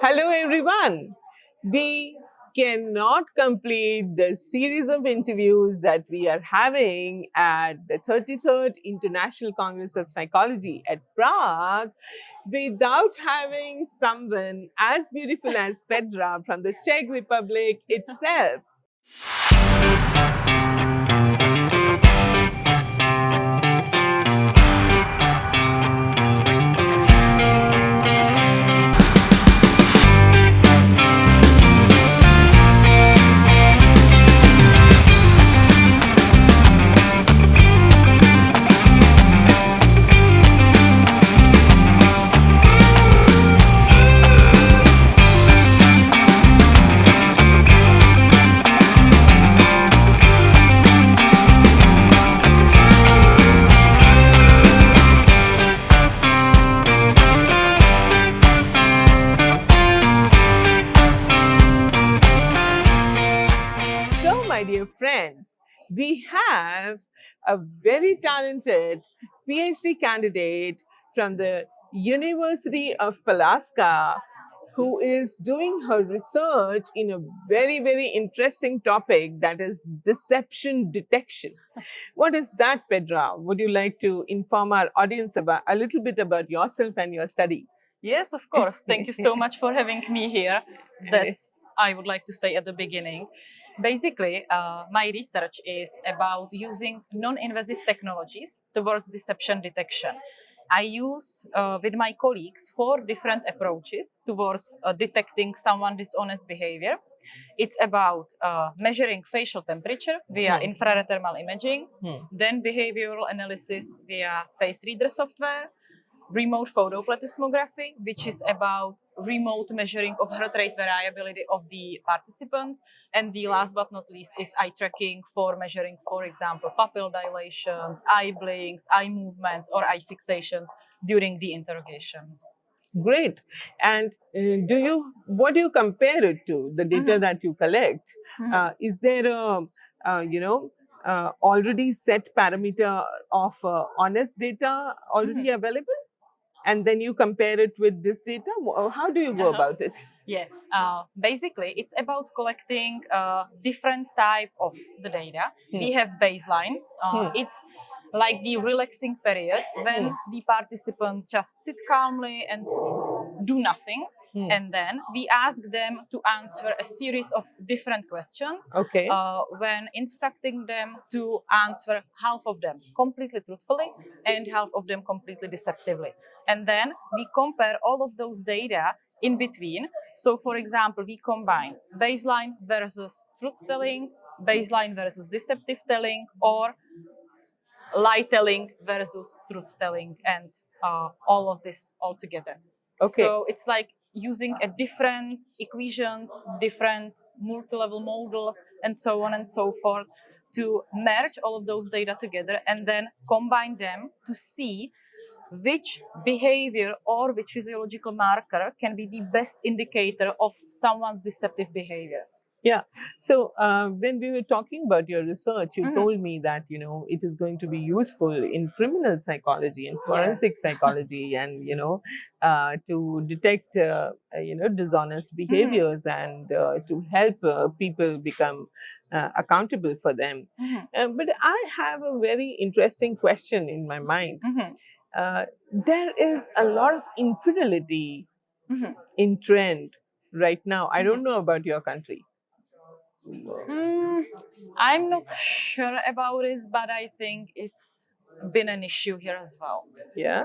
Hello, everyone. We cannot complete the series of interviews that we are having at the 33rd International Congress of Psychology at Prague without having someone as beautiful as Petra from the Czech Republic itself. So, my dear friends, we have a very talented PhD candidate from the University of Palaska who is doing her research in a very, very interesting topic that is deception detection. What is that, Petra? Would you like to inform our audience about a little bit about yourself and your study? Yes, of course. Thank you so much for having me here. That's I would like to say at the beginning. Basically, my research is about using non-invasive technologies towards deception detection. I use with my colleagues 4 different approaches towards detecting someone's dishonest behavior. It's about measuring facial temperature via infrared thermal imaging, then behavioral analysis via face reader software, remote photoplethysmography, which is about remote measuring of heart rate variability of the participants. And the last but not least is eye tracking for measuring, for example, pupil dilations, eye blinks, eye movements, or eye fixations during the interrogation. Great. And what do you compare it to, the data that you collect? Is there already set parameter of honest data already available? And then you compare it with this data? How do you go about it? Yeah, basically it's about collecting different type of the data. We have baseline. It's like the relaxing period when the participant just sit calmly and do nothing. And then we ask them to answer a series of different questions Okay. when instructing them to answer half of them completely truthfully and half of them completely deceptively. And then we compare all of those data in between. So, for example, we combine baseline versus truth telling, baseline versus deceptive telling, or lie telling versus truth telling, and all of this all together. Okay. So it's like using a different equations, different multi-level models, and so on and so forth to merge all of those data together and then combine them to see which behavior or which physiological marker can be the best indicator of someone's deceptive behavior. Yeah. So when we were talking about your research, you told me that it is going to be useful in criminal psychology and forensic psychology, and to detect dishonest behaviors and to help people become accountable for them. But I have a very interesting question in my mind. There is a lot of infidelity in trend right now. I don't know about your country. I'm not sure about this, but I think it's been an issue here as well. Yeah.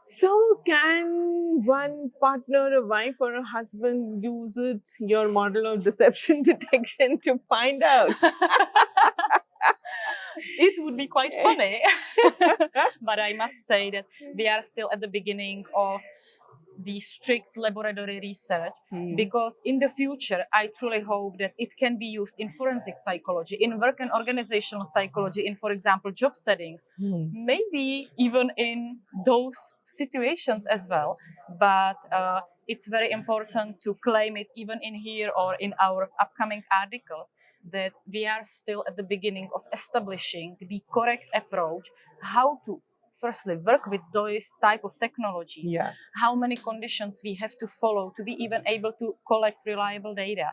So, can one partner, a wife, or a husband use it, your model of deception detection, to find out? It would be quite funny. But I must say that we are still at the beginning of the strict laboratory research, because in the future I truly hope that it can be used in forensic psychology, in work and organizational psychology, in, for example, job settings, maybe even in those situations as well. But it's very important to claim it even in here or in our upcoming articles that we are still at the beginning of establishing the correct approach how to firstly work with those type of technologies, Yeah. how many conditions we have to follow to be even able to collect reliable data,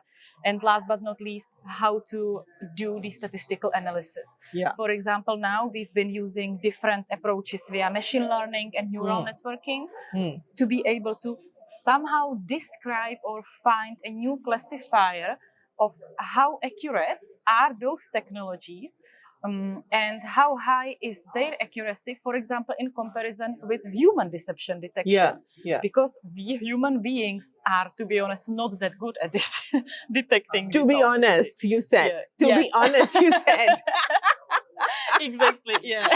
and last but not least, how to do the statistical analysis. Yeah. For example, now we've been using different approaches via machine learning and neural networking to be able to somehow describe or find a new classifier of how accurate are those technologies, and how high is their accuracy, for example, in comparison with human deception detection. Yeah. Yeah. Because we human beings are, to be honest, not that good at this detecting. To be honest, you said. Yeah. To be honest, you said. Exactly. Yeah.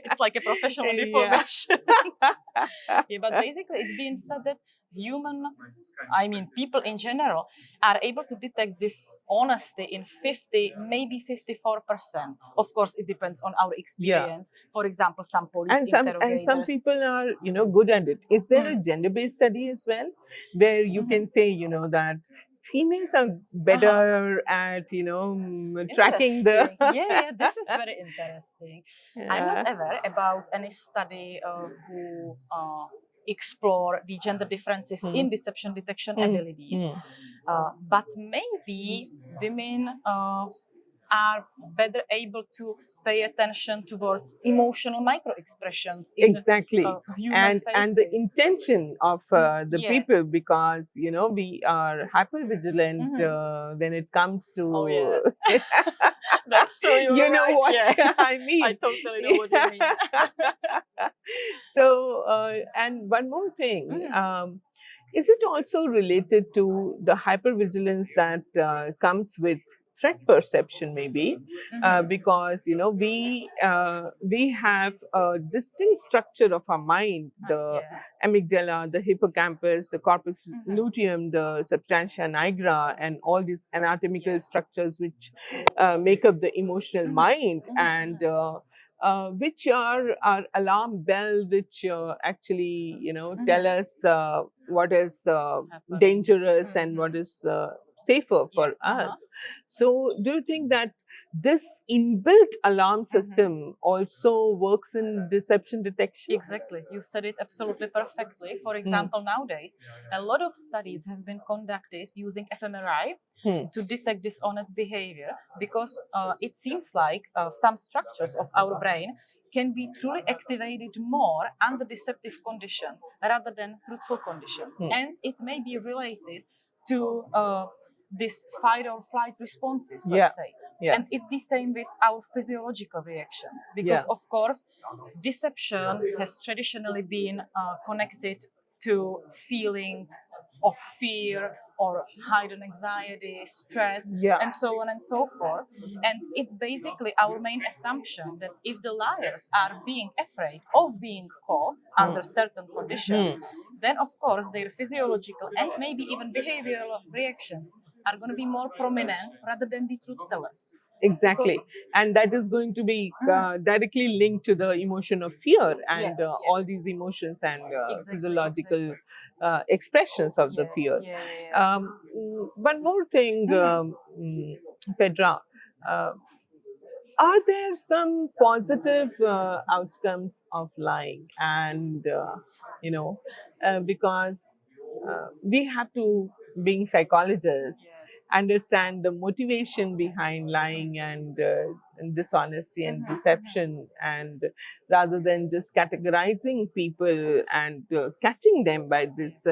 It's like a professional deformation. Yeah, but basically, it's been said that people in general, are able to detect this honesty in 50, maybe 54%. Of course, it depends on our experience. For example, some police interrogators. And some people are, good at it. Is there a gender-based study as well, where you can say, that females are better at, tracking the... Yeah, this is very interesting. I'm not aware about any study who explore the gender differences in deception detection abilities. But maybe women are better able to pay attention towards emotional micro expressions in human faces. And the intention of the people, because we are hyper vigilant when it comes to That's so you know right. what I mean. I totally know what you mean. So and one more thing, is it also related to the hypervigilance that comes with threat perception, maybe? Because we have a distinct structure of our mind: the amygdala, the hippocampus, the corpus luteum, the substantia nigra, and all these anatomical structures which make up the emotional mind, and which are our alarm bell, which actually tell us what is dangerous and what is safer for us. So do you think that this inbuilt alarm system also works in deception detection? Exactly. You said it absolutely perfectly. For example, nowadays, a lot of studies have been conducted using fMRI to detect dishonest behavior, because it seems like some structures of our brain can be truly activated more under deceptive conditions rather than truthful conditions. And it may be related to this fight or flight responses, let's say. And it's the same with our physiological reactions, because of course, deception has traditionally been connected to feeling of fear or heightened anxiety, stress, and so on and so forth. And it's basically our main assumption that if the liars are being afraid of being caught under certain conditions, then of course their physiological and maybe even behavioral reactions are going to be more prominent rather than the truth tellers. Exactly. And that is going to be directly linked to the emotion of fear and all these emotions and physiological expressions of the fear. One more thing, Petra. Are there some positive outcomes of lying? And, because we have to, being psychologists, understand the motivation behind lying and dishonesty and deception, and rather than just categorizing people and catching them by this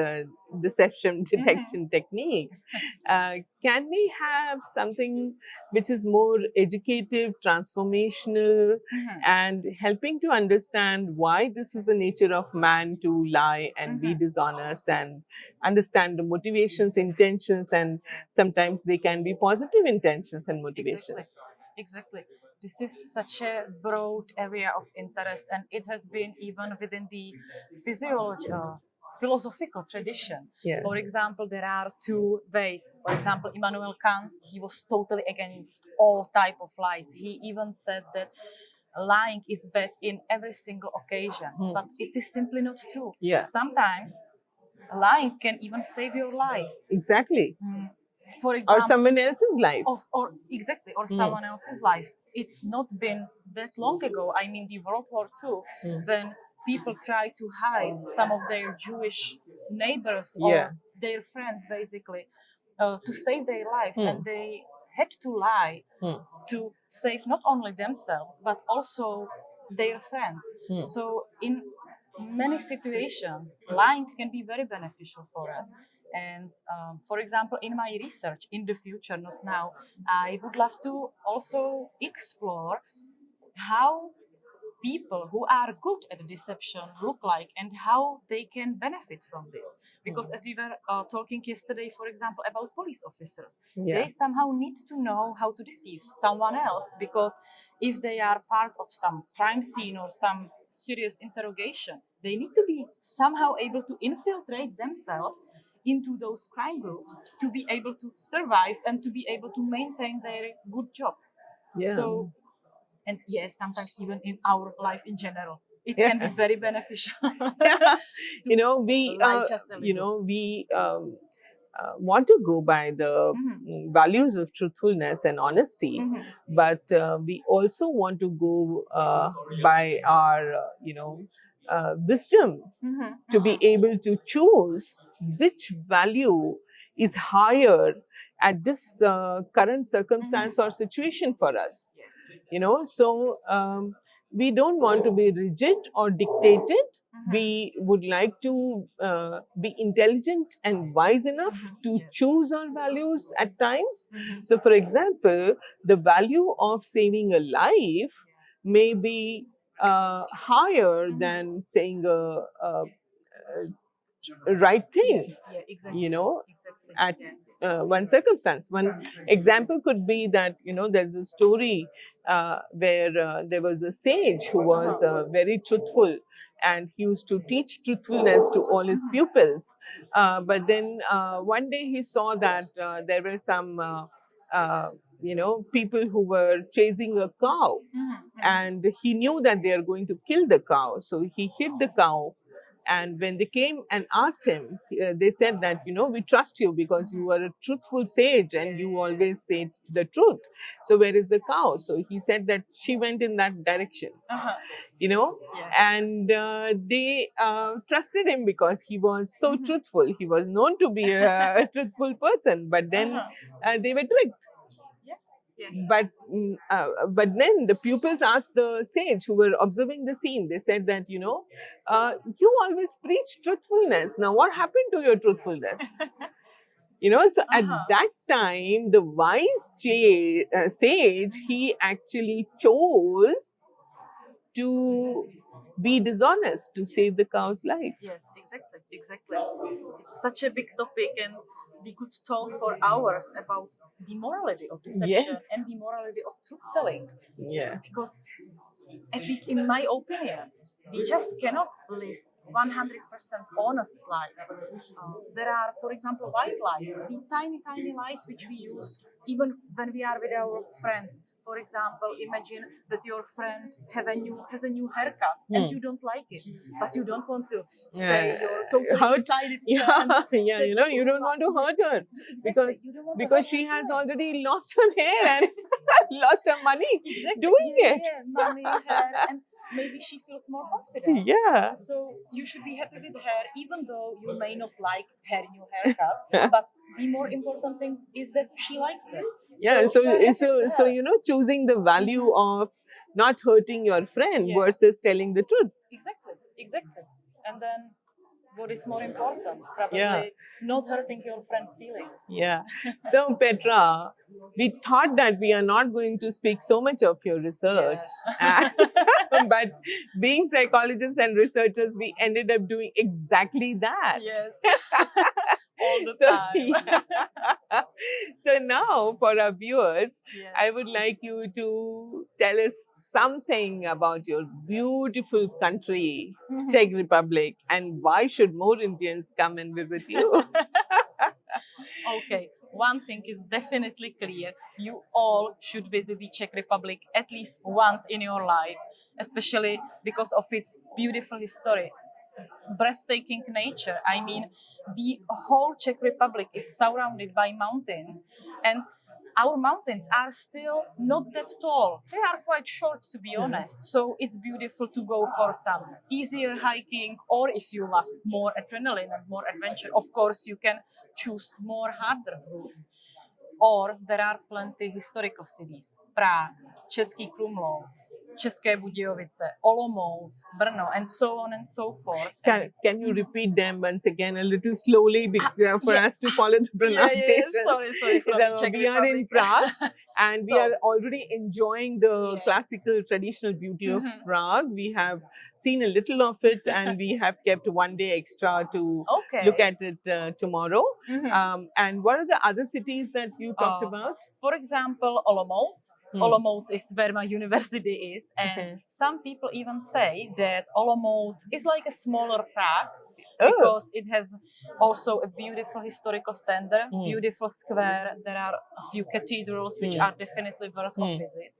deception detection techniques, can we have something which is more educative, transformational, and helping to understand why this is the nature of man to lie and be dishonest, and understand the motivations, intentions, and sometimes they can be positive intentions and motivations. Exactly. This is such a broad area of interest, and it has been even within the philosophical tradition. For example, there are two ways. For example, Immanuel Kant, he was totally against all type of lies. He even said that lying is bad in every single occasion, but it is simply not true. Sometimes lying can even save your life. Exactly. for Or example, someone else's life. or exactly, or someone else's life. It's not been that long ago. I mean, the World War II, when people tried to hide some of their Jewish neighbors Yeah. or their friends, basically, to save their lives, and they had to lie to save not only themselves but also their friends. So in many situations, lying can be very beneficial for us. And for example, in my research in the future, not now, I would love to also explore how people who are good at deception look like and how they can benefit from this. Because as we were talking yesterday, for example, about police officers, they somehow need to know how to deceive someone else, because if they are part of some crime scene or some serious interrogation, they need to be somehow able to infiltrate themselves into those crime groups to be able to survive and to be able to maintain their good job. Yeah. So, and yes, sometimes even in our life in general, it can be very beneficial. You know, we want to go by the values of truthfulness and honesty, but we also want to go by our wisdom to be able to choose which value is higher at this current circumstance or situation for us. So we don't want to be rigid or dictated. We would like to be intelligent and wise enough to choose our values at times. So for example, the value of saving a life may be higher than saying a right thing, exactly. at one circumstance. One example could be that, there's a story where there was a sage who was very truthful, and he used to teach truthfulness to all his pupils. But then one day he saw that there were some people who were chasing a cow, and he knew that they are going to kill the cow. So he hid the cow, and when they came and asked him, they said that, we trust you because you are a truthful sage and you always say the truth. So where is the cow? So he said that she went in that direction. And they trusted him because he was so truthful. He was known to be a truthful person, but then they were tricked. But then the pupils asked the sage who were observing the scene. They said that, you always preach truthfulness. Now, what happened to your truthfulness? So at that time, the wise sage, he actually chose to be dishonest to save the cow's life. Yes, exactly. It's such a big topic, and we could talk for hours about the morality of deception and the morality of truth telling. Yeah. Because, at least in my opinion, we just cannot live 100% honest lives. There are, for example, white lies, the tiny lies which we use even when we are with our friends. For example, imagine that your friend has a new haircut and you don't like it, but you don't want to say you're totally decided. You don't want to hurt her because she has already lost her hair and lost her money doing it. Money, hair, and maybe she feels more confident. Yeah. So you should be happy with her, even though you may not like her new haircut. But the more important thing is that she likes that. Yeah. So choosing the value of not hurting your friend versus telling the truth. Exactly. And then what is more important? Probably not hurting your friend's feeling. Yeah. So, Petra, we thought that we are not going to speak so much of your research. But being psychologists and researchers, we ended up doing exactly that. Yes. All the time. So now, for our viewers, I would like you to tell us something about your beautiful country, Czech Republic, and why should more Indians come and visit you? Okay, one thing is definitely clear. You all should visit the Czech Republic at least once in your life, especially because of its beautiful history. breathtaking nature. I mean, the whole Czech Republic is surrounded by mountains, and our mountains are still not that tall. They are quite short, to be honest. So it's beautiful to go for some easier hiking, or if you love more adrenaline and more adventure, of course, you can choose more harder routes. Or there are plenty historical cities: Prague, Český Krumlov, České Budějovice, Olomouc, Brno, and so on and so forth. Can you repeat them once again a little slowly for yeah. us to follow the pronunciation? Sorry. From the Czech we are in Prague, and we are already enjoying the Yeah. classical traditional beauty of Prague. We have seen a little of it, and we have kept one day extra to look at it tomorrow. And what are the other cities that you talked about? For example, Olomouc. Olomouc is where my university is, and some people even say that Olomouc is like a smaller Prague, because it has also a beautiful historical center, beautiful square. There are a few cathedrals which are definitely worth a visit.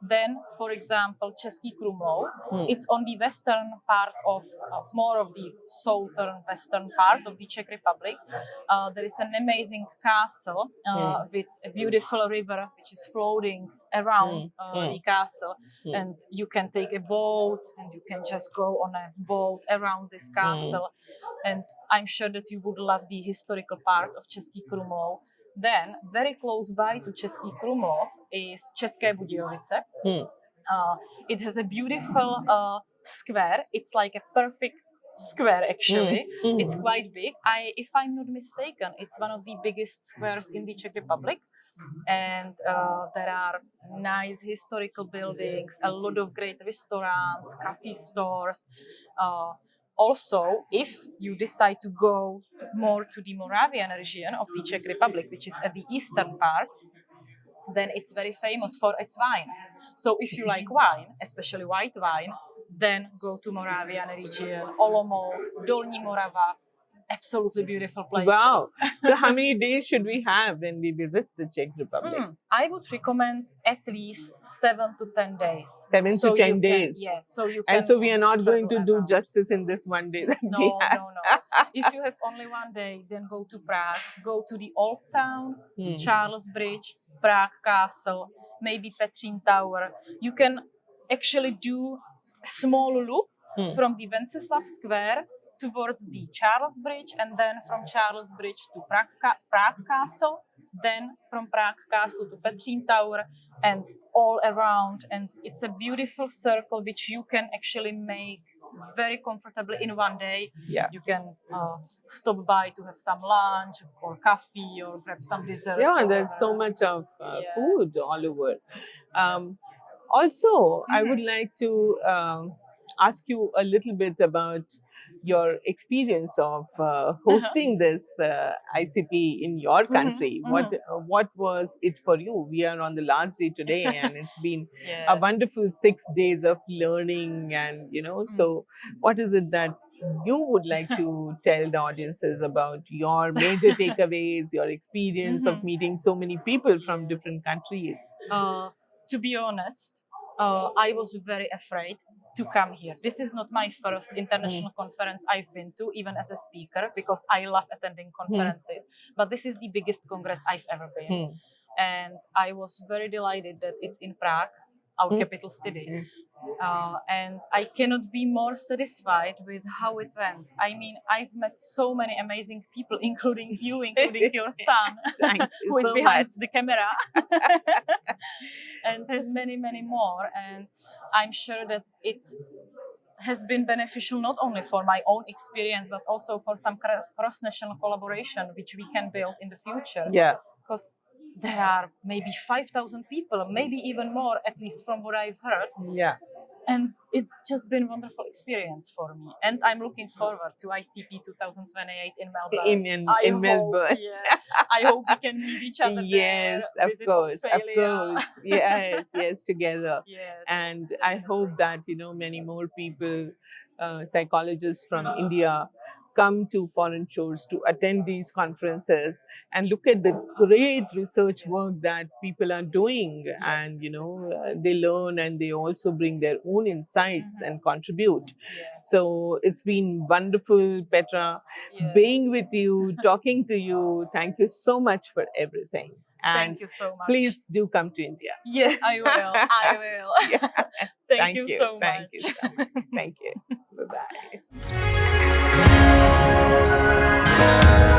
Then, for example, Český Krumlov, it's on the western part of more of the southern western part of the Czech Republic. There is an amazing castle with a beautiful river which is floating around the castle, and you can take a boat and you can just go on a boat around this castle. And I'm sure that you would love the historical part of Český Krumlov. Then, very close by to Český Krumlov is České Budějovice. It has a beautiful square. It's like a perfect square, actually. It's quite big. If I'm not mistaken, it's one of the biggest squares in the Czech Republic. And there are nice historical buildings, a lot of great restaurants, coffee stores. Also, if you decide to go more to the Moravian region of the Czech Republic, which is at the eastern part, then it's very famous for its wine. So if you like wine, especially white wine, then go to Moravian region, Olomouc, Dolní Morava. Absolutely beautiful places. Wow. So how many days should we have when we visit the Czech Republic? I would recommend at least 7 to 10 days. 7 to 10 days. Yeah. So you can. And so we are not going to do justice in this one day that we have. No. If you have only one day, then go to Prague. Go to the Old Town, Charles Bridge, Prague Castle, maybe Petrin Tower. You can actually do a small loop from the Wenceslav Square towards the Charles Bridge, and then from Charles Bridge to Prague Castle, then from Prague Castle to Petrin Tower, and all around. And it's a beautiful circle which you can actually make very comfortably in one day. Yeah. You can stop by to have some lunch or coffee or grab some dessert. Yeah, and there's so much of food all over. Also, I would like to ask you a little bit about your experience of hosting this ICP in your country. What was it for you? We are on the last day today, and it's been a wonderful 6 days of learning, and so what is it that you would like to tell the audiences about your major takeaways, your experience of meeting so many people from different countries? To be honest, I was very afraid to come here. This is not my first international conference I've been to, even as a speaker, because I love attending conferences. But this is the biggest congress I've ever been. And I was very delighted that it's in Prague, our capital city. And I cannot be more satisfied with how it went. I mean, I've met so many amazing people, including you, including your son, who is behind the camera, and many, many more. And I'm sure that it has been beneficial not only for my own experience, but also for some cross-national collaboration, which we can build in the future. Yeah. Because there are maybe 5,000 people, maybe even more, at least from what I've heard. Yeah. And it's just been a wonderful experience for me. And I'm looking forward to ICP 2028 in Melbourne. In Melbourne. I hope we can meet each other yes, there. Of course. Yes, together. Yes. And I hope that, many more people, psychologists from India, come to foreign shores to attend these conferences and look at the great research work that people are doing, and they learn and they also bring their own insights and contribute. So it's been wonderful, Petra, being with you, talking to you. Thank you so much for everything. And thank you so much. please do come to India. Yes, I will. I will. Yeah. Thank you so much. Thank you so much. Thank you. Bye-bye.